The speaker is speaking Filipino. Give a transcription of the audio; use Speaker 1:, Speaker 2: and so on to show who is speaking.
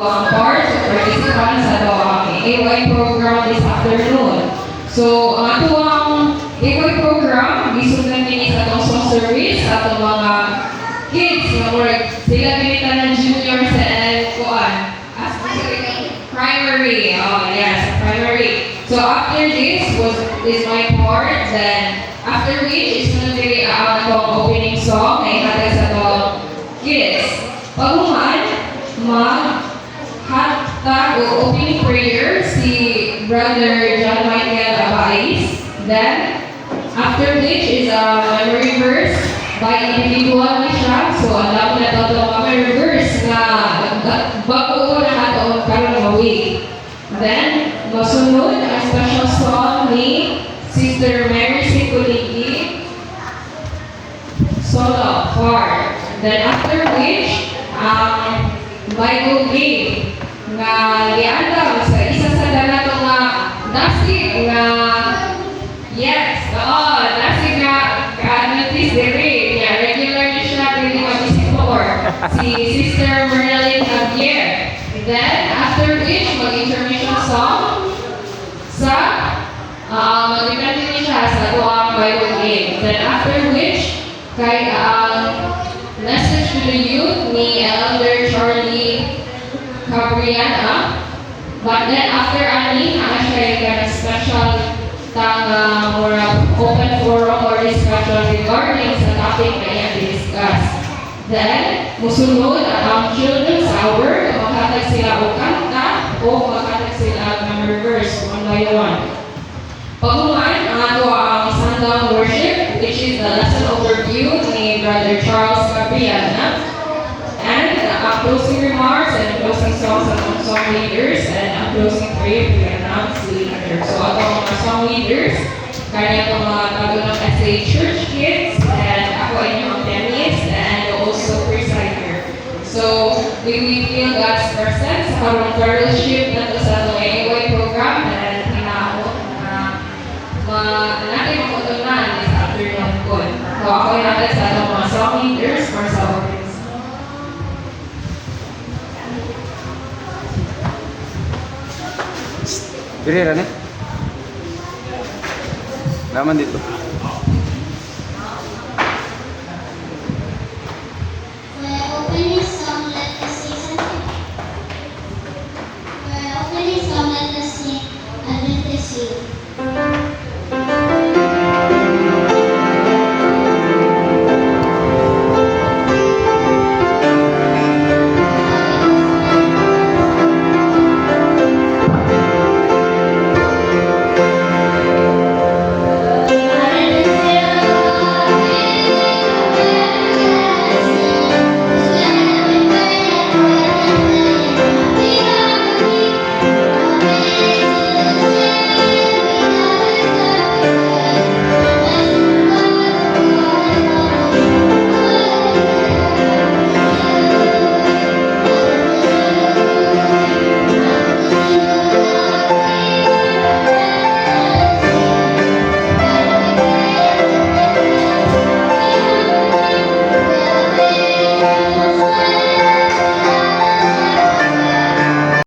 Speaker 1: Part of participants sa AY program this afternoon. So, ang atuang AY program, gisundan din sa itong song service sa itong mga kids na sila pinita ng juniors and kuan. As primary. Oh, yes, primary. So, after this is my part, then after which is going to be ang opening song na ihatag sa itong kids. Paghuman, hatag o opening prayer si Brother John Michael Abais. Then, after which is a memory verse by individual ni siya. So, alam na ito itong memory verse na bago na ito karoon ng week. Then, masunod ang special song ni Sister Mary Sikuligi, solo part. Then, after which, Bible game nga giandam sa isa sa danato nga dasig nga dasig nga ka-Adventist diri ya regular ni siya diri mag-isipor si Sister Marilyn Javier. Then after which mag-intermission song sa mag-continue siya sa tuwang Bible game. Then after which kay message to the youth ni Elder Charlie Cabriana. But then after ani, siya yung special more open forum or discussion regarding sa topic na yan discuss. Then, musunod ang children's hour, maghatag sila o kanta o maghatag sila ng verse one by one. Paghuman, ang ato ang sundown worship, which is the lesson overview ni Brother Charles Cabriana, and closing remarks and closing songs of song leaders, and closing prayer we announce the leader. So, ato mga song leaders, kaya itong mga tago ng SA Church Kids, and ako inyong tennis, and also presider. So, we feel God's presence sa karong fellowship na ito sa itong AY program, and natin makutunan this afternoon ko. So, ako yung natin sa itong mga song leaders for sa organs.
Speaker 2: Biri, Rane? Laman dito.